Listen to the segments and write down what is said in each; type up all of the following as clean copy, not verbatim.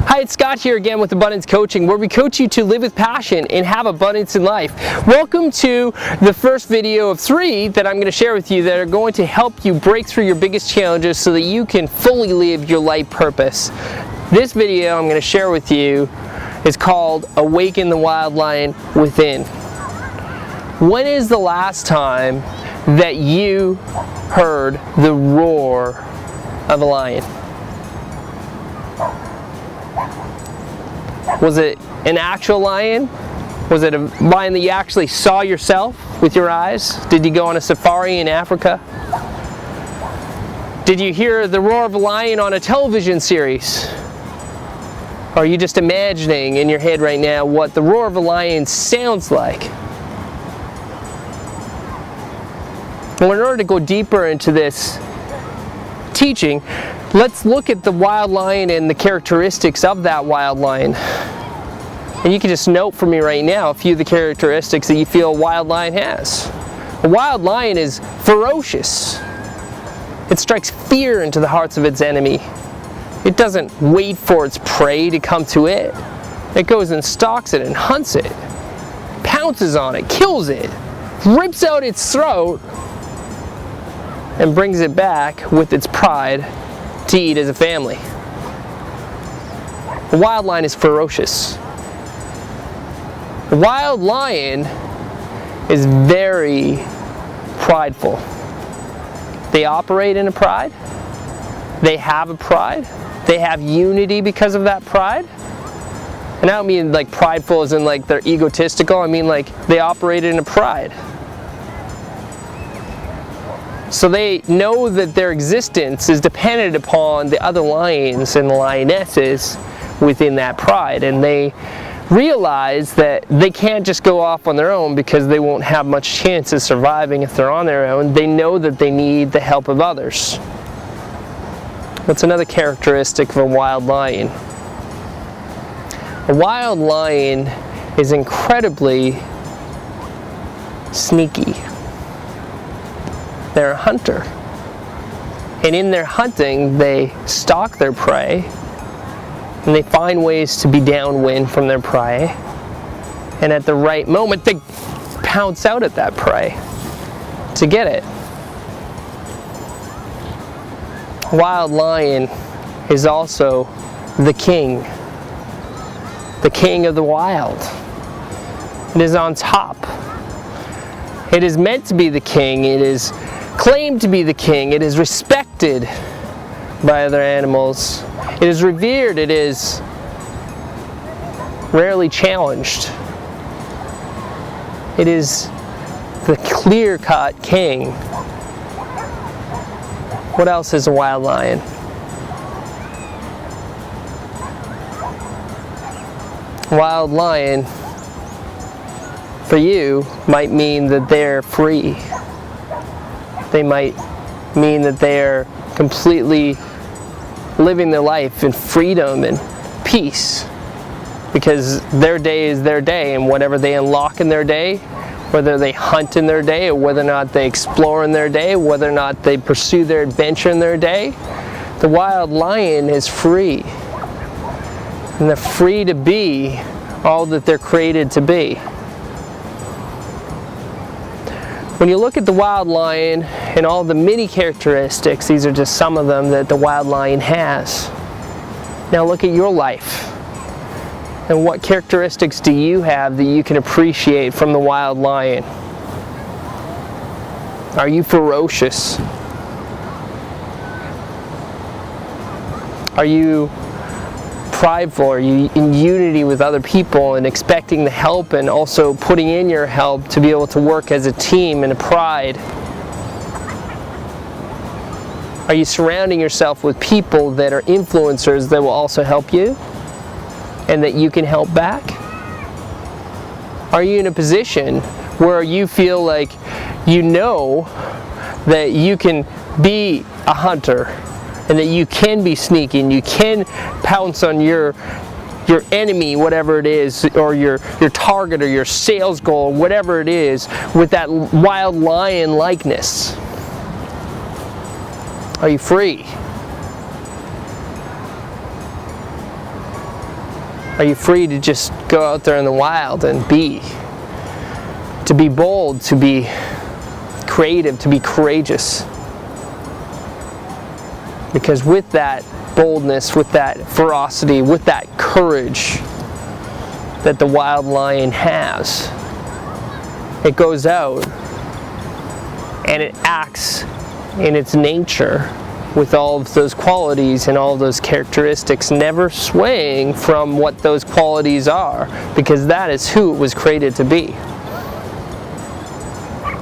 Hi, it's Scott here again with Abundance Coaching, where we coach you to live with passion and have abundance in life. Welcome to the first video of 3 that I'm going to share with you that are going to help you break through your biggest challenges so that you can fully live your life purpose. This video I'm going to share with you is called Awaken the Wild Lion Within. When is the last time that you heard the roar of a lion? Was it an actual lion? Was it a lion that you actually saw yourself with your eyes? Did you go on a safari in Africa? Did you hear the roar of a lion on a television series? Or are you just imagining in your head right now what the roar of a lion sounds like? Well, in order to go deeper into this teaching, let's look at the wild lion and the characteristics of that wild lion. And you can just note for me right now a few of the characteristics that you feel a wild lion has. A wild lion is ferocious. It strikes fear into the hearts of its enemy. It doesn't wait for its prey to come to it. It goes and stalks it and hunts it, pounces on it, kills it, rips out its throat, and brings it back with its pride to eat as a family. A wild lion is ferocious. A wild lion is very prideful. They operate in a pride. They have a pride. They have unity because of that pride. And I don't mean like prideful as in like they're egotistical. I mean like they operate in a pride. So they know that their existence is dependent upon the other lions and lionesses within that pride, and they realize that they can't just go off on their own because they won't have much chance of surviving if they're on their own. They know that they need the help of others. What's another characteristic of a wild lion? A wild lion is incredibly sneaky. They're a hunter. And in their hunting, they stalk their prey, and they find ways to be downwind from their prey. And at the right moment, they pounce out at that prey to get it. Wild lion is also the king of the wild. It is on top. It is meant to be the king. It is claimed to be the king. It is respected by other animals. It is revered. It is rarely challenged. It is the clear-cut king. What else is a wild lion? Wild lion, for you, might mean that they're free. They might mean that they're completely living their life in freedom and peace, because their day is their day, and whatever they unlock in their day, whether they hunt in their day, or whether or not they explore in their day, whether or not they pursue their adventure in their day, the wild lion is free. And they're free to be all that they're created to be. When you look at the wild lion and all the many characteristics, these are just some of them that the wild lion has. Now look at your life. And what characteristics do you have that you can appreciate from the wild lion? Are you ferocious? Are you prideful? Are you in unity with other people and expecting the help and also putting in your help to be able to work as a team in a pride? Are you surrounding yourself with people that are influencers that will also help you and that you can help back? Are you in a position where you feel like you know that you can be a hunter and that you can be sneaky and you can pounce on your enemy, whatever it is, or your target or your sales goal, whatever it is, with that wild lion likeness? Are you free? Are you free to just go out there in the wild and be? To be bold, to be creative, to be courageous. Because with that boldness, with that ferocity, with that courage that the wild lion has, it goes out and it acts in its nature with all of those qualities and all of those characteristics, never swaying from what those qualities are, because that is who it was created to be.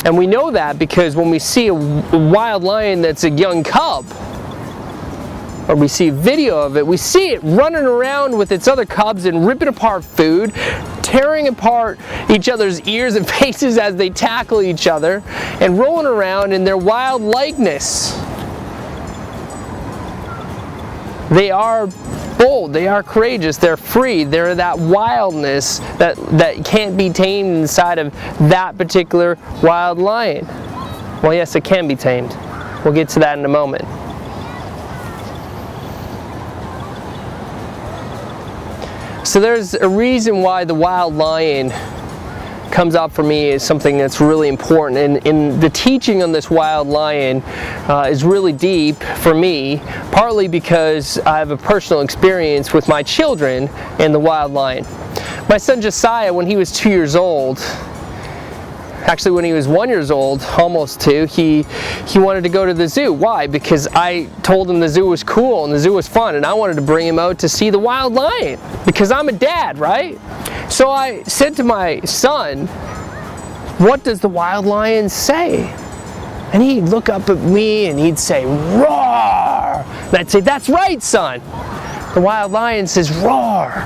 And we know that because when we see a wild lion that's a young cub, or we see a video of it, we see it running around with its other cubs and ripping apart food, tearing apart each other's ears and faces as they tackle each other, and rolling around in their wild likeness. They are bold, they are courageous, they're free, they're that wildness that can't be tamed inside of that particular wild lion. Well, yes, it can be tamed. We'll get to that in a moment. So there's a reason why the wild lion comes up for me as something that's really important, and the teaching on this wild lion is really deep for me, partly because I have a personal experience with my children and the wild lion. My son Josiah, when he was 2 years old, actually when he was 1 year old, almost 2, he wanted to go to the zoo. Why? Because I told him the zoo was cool and the zoo was fun, and I wanted to bring him out to see the wild lion, because I'm a dad, right? So I said to my son, "What does the wild lion say?" And he'd look up at me and he'd say, "Roar!" And I'd say, "That's right, son. The wild lion says roar."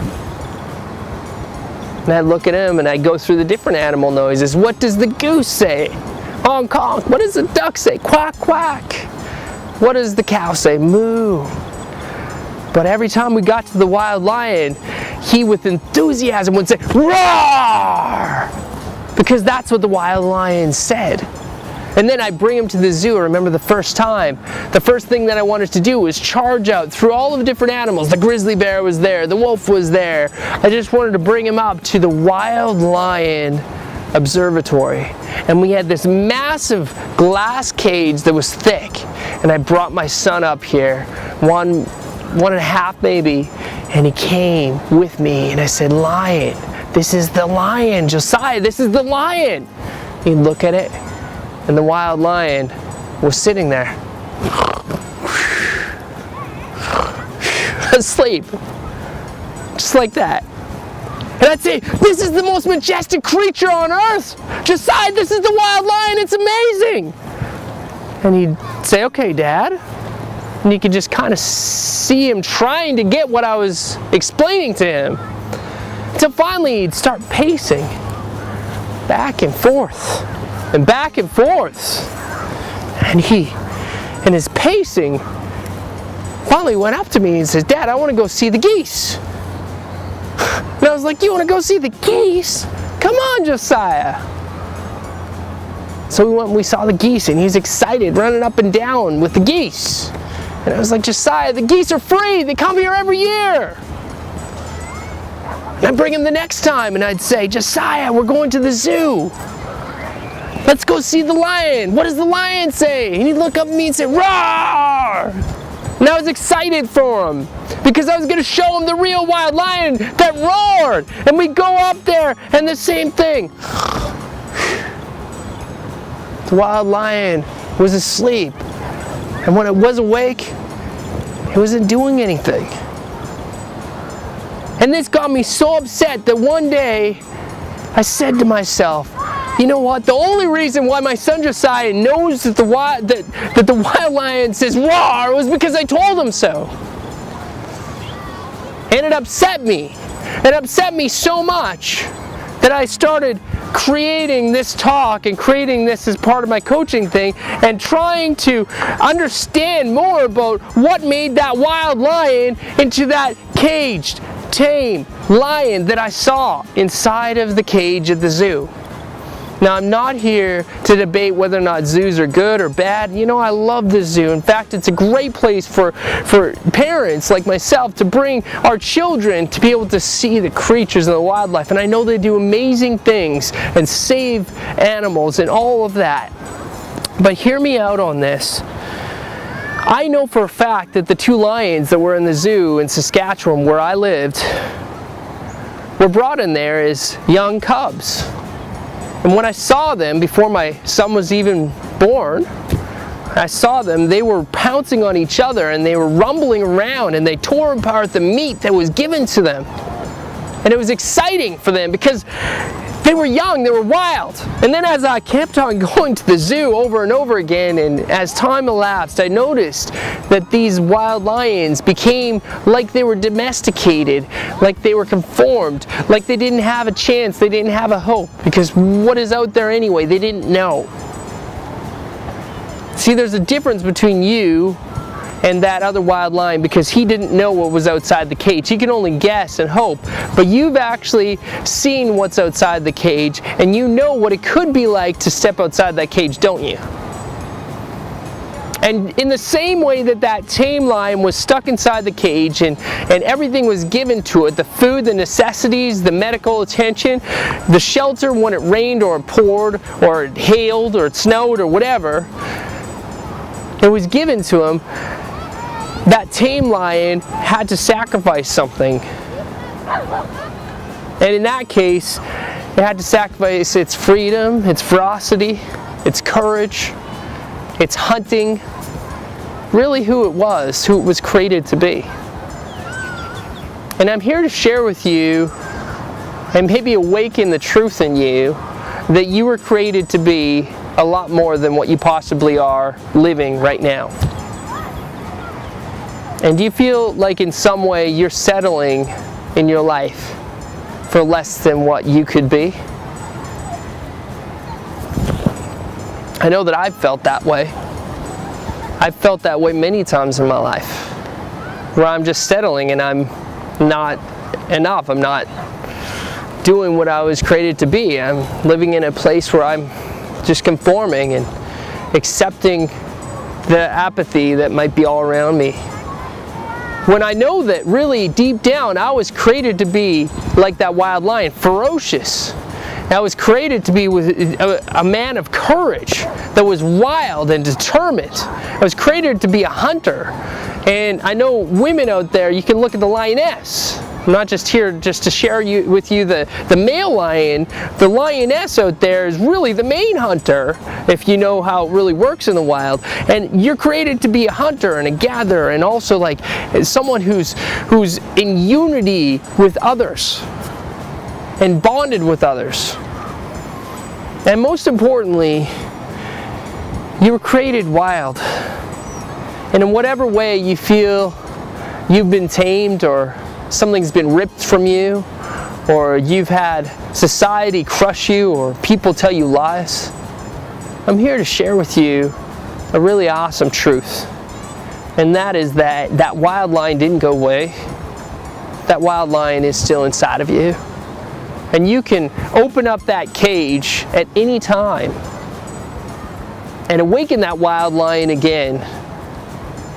And I'd look at him and I'd go through the different animal noises. What does the goose say? Honk, honk. What does the duck say? Quack, quack. What does the cow say? Moo. But every time we got to the wild lion, he with enthusiasm would say, roar! Because that's what the wild lion said. And then I bring him to the zoo. I remember the first time, the first thing that I wanted to do was charge out through all of the different animals. The grizzly bear was there, the wolf was there. I just wanted to bring him up to the wild lion observatory. And we had this massive glass cage that was thick. And I brought my son up here, one and a half maybe, and he came with me, and I said, "Lion, this is the lion. Josiah, this is the lion." He'd look at it, and the wild lion was sitting there, asleep, just like that. And I'd say, "This is the most majestic creature on earth. Josiah, this is the wild lion. It's amazing." And he'd say, "Okay, Dad." And you could just kind of see him trying to get what I was explaining to him. Until finally he'd start pacing back and forth and back and forth. And his pacing finally went up to me and says, "Dad, I want to go see the geese." And I was like, "You want to go see the geese? Come on, Josiah." So we went and we saw the geese, and he's excited, running up and down with the geese. And I was like, "Josiah, the geese are free. They come here every year." And I'd bring him the next time, and I'd say, "Josiah, we're going to the zoo. Let's go see the lion. What does the lion say?" And he'd look up at me and say, "Roar!" And I was excited for him, because I was going to show him the real wild lion that roared. And we'd go up there, and the same thing. The wild lion was asleep. And when it was awake, it wasn't doing anything. And this got me so upset that one day I said to myself, "You know what? The only reason why my son Josiah knows that the wild lion says roar was because I told him so." And it upset me. It upset me so much that I started creating this talk and creating this as part of my coaching thing, and trying to understand more about what made that wild lion into that caged, tame lion that I saw inside of the cage at the zoo. Now, I'm not here to debate whether or not zoos are good or bad. You know, I love the zoo. In fact, it's a great place for parents like myself to bring our children to be able to see the creatures and the wildlife. And I know they do amazing things and save animals and all of that. But hear me out on this. I know for a fact that the 2 lions that were in the zoo in Saskatchewan where I lived were brought in there as young cubs. And when I saw them, before my son was even born, I saw them, they were pouncing on each other and they were rumbling around and they tore apart the meat that was given to them. And it was exciting for them because they were young, they were wild. And then as I kept on going to the zoo over and over again, and as time elapsed, I noticed that these wild lions became like they were domesticated, like they were conformed, like they didn't have a chance, they didn't have a hope, because what is out there anyway, they didn't know. See, there's a difference between you and that other wild lion, because he didn't know what was outside the cage. He could only guess and hope. But you've actually seen what's outside the cage, and you know what it could be like to step outside that cage, don't you? And in the same way that that tame lion was stuck inside the cage and everything was given to it, the food, the necessities, the medical attention, the shelter when it rained or it poured or it hailed or it snowed or whatever, it was given to him. That tame lion had to sacrifice something. And in that case, it had to sacrifice its freedom, its ferocity, its courage, its hunting, really who it was created to be. And I'm here to share with you and maybe awaken the truth in you that you were created to be a lot more than what you possibly are living right now. And do you feel like in some way you're settling in your life for less than what you could be? I know that I've felt that way. I've felt that way many times in my life, where I'm just settling and I'm not enough. I'm not doing what I was created to be. I'm living in a place where I'm just conforming and accepting the apathy that might be all around me. When I know that really deep down I was created to be like that wild lion, ferocious. I was created to be a man of courage that was wild and determined. I was created to be a hunter. And I know women out there, you can look at the lioness. I'm not just here just to share with you the male lion. The lioness out there is really the main hunter, if you know how it really works in the wild. And you're created to be a hunter and a gatherer, and also like someone who's in unity with others and bonded with others. And most importantly, you were created wild. And in whatever way you feel you've been tamed, or something's been ripped from you, or you've had society crush you, or people tell you lies, I'm here to share with you a really awesome truth. And that is that wild lion didn't go away. That wild lion is still inside of you. And you can open up that cage at any time and awaken that wild lion again.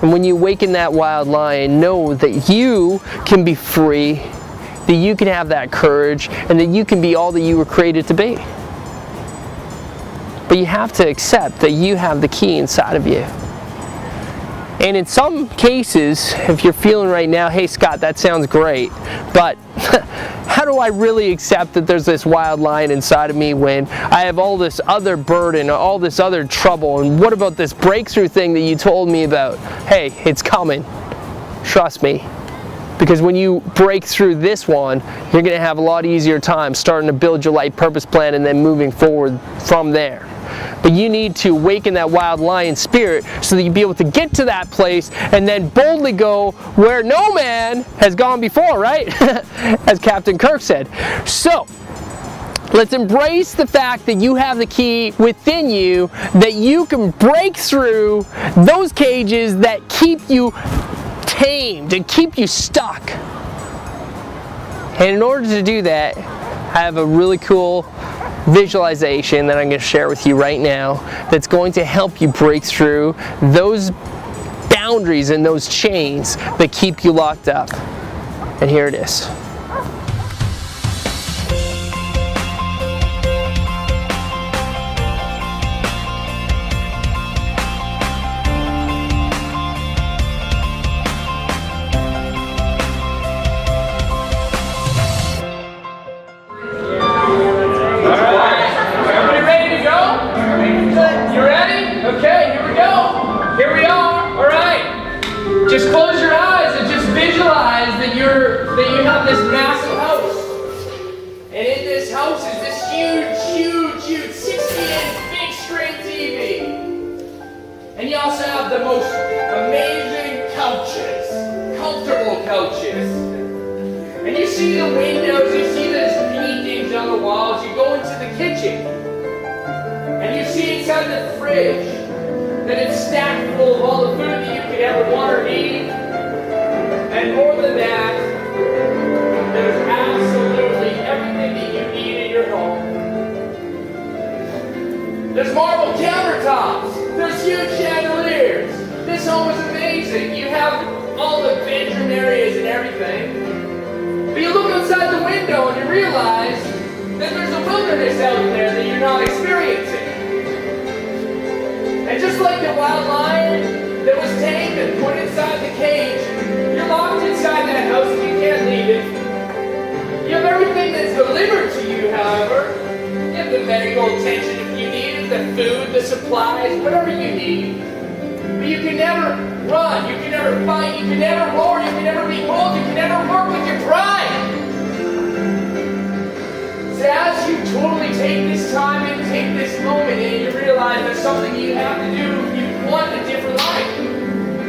And when you awaken that wild lion, know that you can be free, that you can have that courage, and that you can be all that you were created to be. But you have to accept that you have the key inside of you. And in some cases, if you're feeling right now, hey Scott, that sounds great, but how do I really accept that there's this wild lion inside of me when I have all this other burden, all this other trouble, and what about this breakthrough thing that you told me about? Hey, it's coming. Trust me. Because when you break through this one, you're going to have a lot easier time starting to build your life purpose plan and then moving forward from there. But you need to awaken that wild lion spirit so that you'll be able to get to that place and then boldly go where no man has gone before, right? As Captain Kirk said. So, let's embrace the fact that you have the key within you, that you can break through those cages that keep you tamed and keep you stuck. And in order to do that, I have a really cool visualization that I'm going to share with you right now that's going to help you break through those boundaries and those chains that keep you locked up. And here it is. Just close your eyes and just visualize that you have this massive house. And in this house is this huge 60-inch big screen TV. And you also have the most amazing couches, comfortable couches. And you see the windows, you see those paintings on the walls. You go into the kitchen and you see inside the fridge that it's stacked full of all the food that you could ever want or need. And more than that, there's absolutely everything that you need in your home. There's marble countertops. There's huge chandeliers. This home is amazing. You have all the bedroom areas and everything. But you look outside the window and you realize that there's a wilderness out there that you're not experiencing. And just like the wild lion that was tamed and put inside the cage, you're locked inside that house and you can't leave it. You have everything that's delivered to you, however. You have the medical attention if you need it, the food, the supplies, whatever you need. But you can never run, you can never fight, you can never roar, you can never be bold, you can never work with your pride. So as you totally take this time and take this moment and you realize there's something you have to do if you want a different life.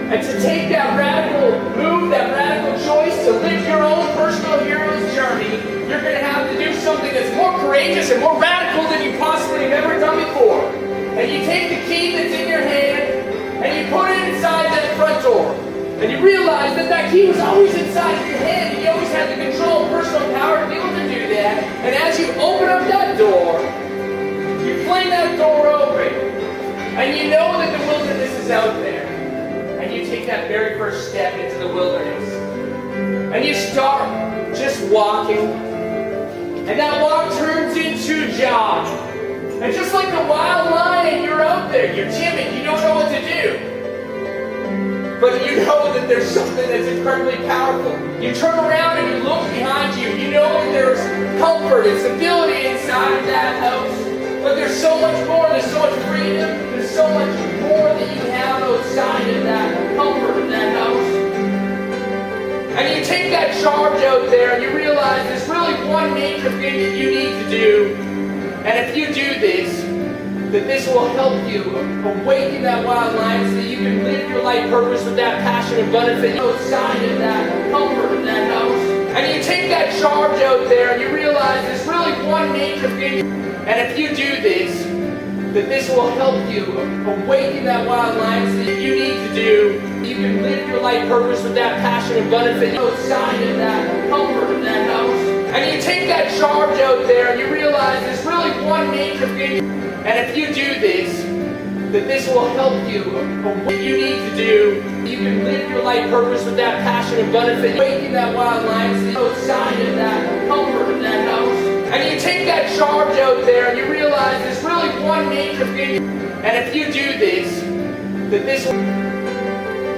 And to take that radical move, that radical choice to live your own personal hero's journey, you're going to have to do something that's more courageous and more radical than you possibly have ever done before. And you take the key that's in your hand and you put it inside that front door. And you realize that that key was always inside of your hand and you always had the control and personal power to be able to do that. And as you open up that door, you fling that door open. And you know that the wilderness is out there. And you take that very first step into the wilderness. And you start just walking. And that walk turns into a jog. And just like the wild lion, you're out there. You're timid. You don't know what to do. But you know that there's something that's incredibly powerful. You turn around and you look behind you. You know that there's comfort and stability inside of that house. But there's so much more. There's so much freedom. There's so much more that you have outside of that comfort of that house. And you take that charge out there and you realize there's really one major thing that you need to do. And if you do this, that this will help you awaken that wild lion so that you can live your life purpose with that passion and abundance that you outside of that comfort of that house. And you take that charge out there and you realize there's really one major thing. And if you do this, that this will help you awaken that wild lion so that you need to do. You can live your life purpose with that passion and abundance that you outside of that comfort of that house. And you take that charge out there and you realize there's really one major thing. And if you do this, that this will help you. What you need to do, you can live your life purpose with that passion and abundance that you awaken that wild lion outside of that comfort of that house. And you take that charge out there and you realize there's really one major thing. And if you do this, that this will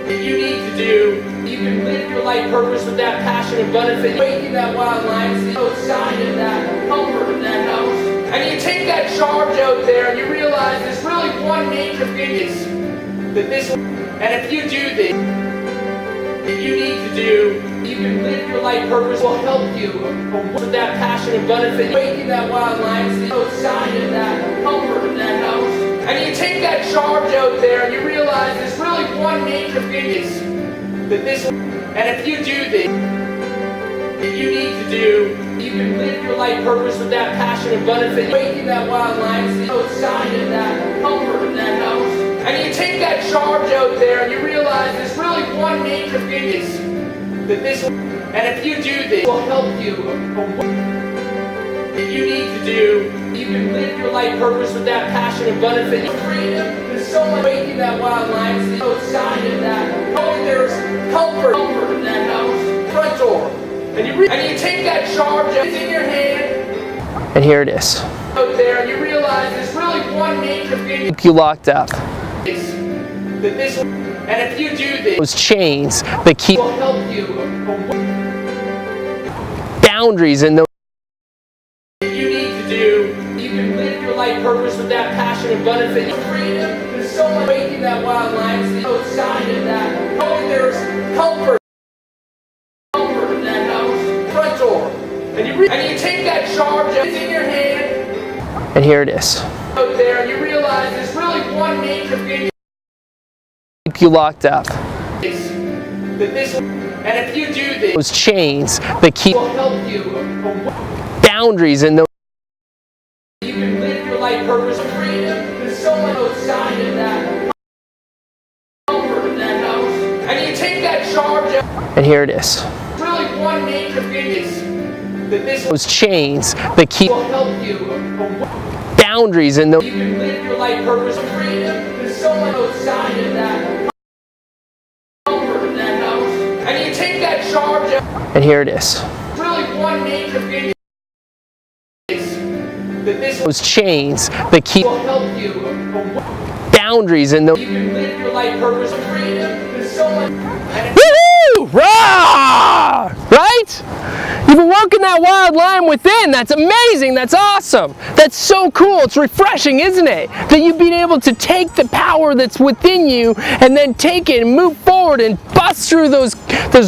you need to do, you can live your life purpose with that passion and abundance that you awaken that wild lion outside of that comfort of that house. And you take that charge out there and you realize there's really one major thing that this will, and if you do this, you need to do, you can live your life purpose will help you with that passion and abundance that you awaken that wild lion outside of that comfort of that house. And you take that charge out there and you realize there's really one major thing that this will, and if you do this, you need to do, you can live your life purpose with that passion and abundance that you awaken that wild lion outside of that comfort of that house. And you take that charge out there and you realize there's really one major thing that this will, and if you do this, will help you that you need to do. You can live your life purpose with that passion and benefit. You're freedom. There's so much waking that wild lion outside of that. Knowing there's comfort in that house. Front door. And you take that charge, it's in your hand. And here it is. Out there, and you realize there's really one major thing You locked up. and if you do this, Those chains that keep it will help you. boundaries in those. You need to do. You can live your life purpose with that passion and benefit. You're freedom. There's so much waking that wild lion outside of that. Knowing there's comfort in that house. Front door. And you take that charge, it's in your hand. And here it is. Out there, and you realize there's really one major thing Keep you locked up. and if you do this, Those chains that keep it will help you. boundaries in those. You can live your life purpose with freedom. There's so much outside of that. Comfort in that house. And you take that charge. And here it is. Really one major thing is Those chains that keep will help you. boundaries in those. You can live your life purpose with freedom. There's so much outside of that. Comfort in that house. And you take that charge. And here it is. Really one major thing is Those chains that keep will help you. boundaries in those. You can live your life purpose with freedom. There's so much. Woo! Rah! Right? You've awoken that wild lion within. That's amazing. That's awesome. That's so cool. It's refreshing, isn't it? That you've been able to take the power that's within you and then take it and move forward and bust through those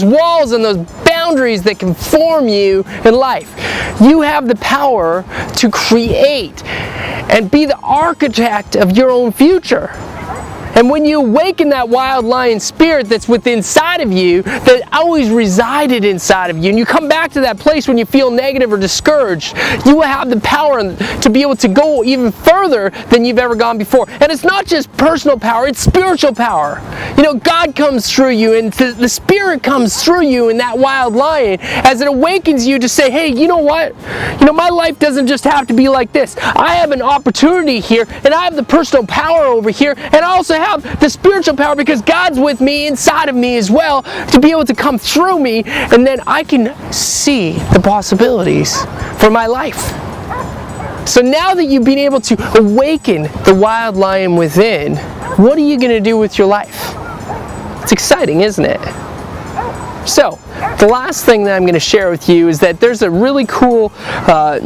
walls and those boundaries that can form you in life. You have the power to create and be the architect of your own future. And when you awaken that wild lion spirit that's within inside of you, that always resided inside of you, and you come back to that place when you feel negative or discouraged, you will have the power to be able to go even further than you've ever gone before. And it's not just personal power, it's spiritual power. You know, God comes through you, and the Spirit comes through you in that wild lion as it awakens you to say, hey, you know what? You know, my life doesn't just have to be like this. I have an opportunity here, and I have the personal power over here, and I also have the spiritual power because God's with me inside of me as well to be able to come through me, and then I can see the possibilities for my life. So now that you've been able to awaken the wild lion within, what are you going to do with your life? It's exciting, isn't it? So, the last thing that I'm going to share with you is that there's a really cool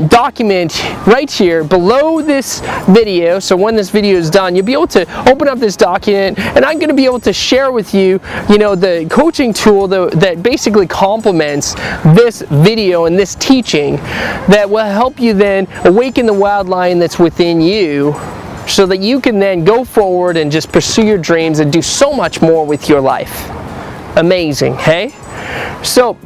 document right here below this video. So when this video is done, you'll be able to open up this document, and I'm going to be able to share with you, you know, the coaching tool that basically complements this video and this teaching that will help you then awaken the wild lion that's within you, so that you can then go forward and just pursue your dreams and do so much more with your life. Amazing, hey? So,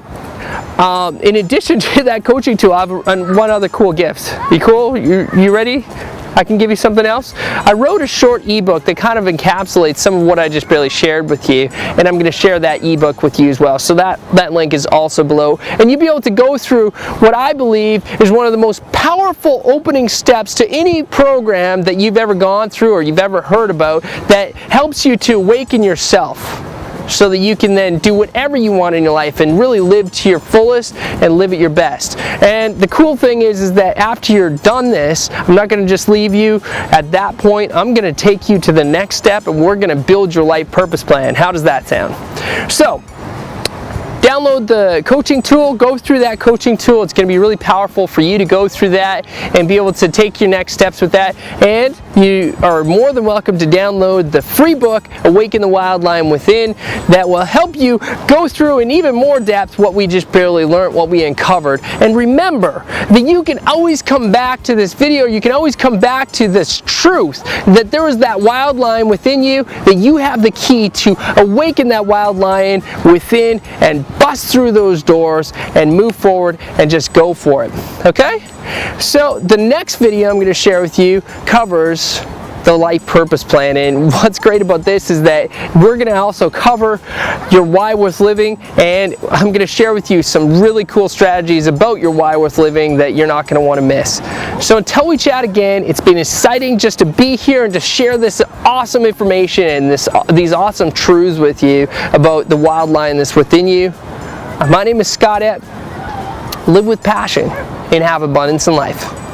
in addition to that coaching tool, I have one other cool gift. You cool? You ready? I can give you something else. I wrote a short ebook that kind of encapsulates some of what I just barely shared with you, and I'm going to share that ebook with you as well. So that link is also below, and you'll be able to go through what I believe is one of the most powerful opening steps to any program that you've ever gone through or you've ever heard about that helps you to awaken yourself, so that you can then do whatever you want in your life and really live to your fullest and live at your best. And the cool thing is that after you're done this, I'm not going to just leave you at that point. I'm going to take you to the next step, and we're going to build your life purpose plan. How does that sound? So, download the coaching tool, go through that coaching tool. It's going to be really powerful for you to go through that and be able to take your next steps with that. And you are more than welcome to download the free book, Awaken the Wild Lion Within, that will help you go through in even more depth what we just barely learned, what we uncovered. And remember that you can always come back to this video, you can always come back to this truth, that there is that wild lion within you, that you have the key to awaken that wild lion within and bust through those doors and move forward and just go for it. Okay? So the next video I'm going to share with you covers the life purpose plan. And what's great about this is that we're going to also cover your why worth living, and I'm going to share with you some really cool strategies about your why worth living that you're not going to want to miss. So until we chat again, it's been exciting just to be here and to share this awesome information and these awesome truths with you about the wild lion that's within you. My name is Scott Epp. Live with passion and have abundance in life.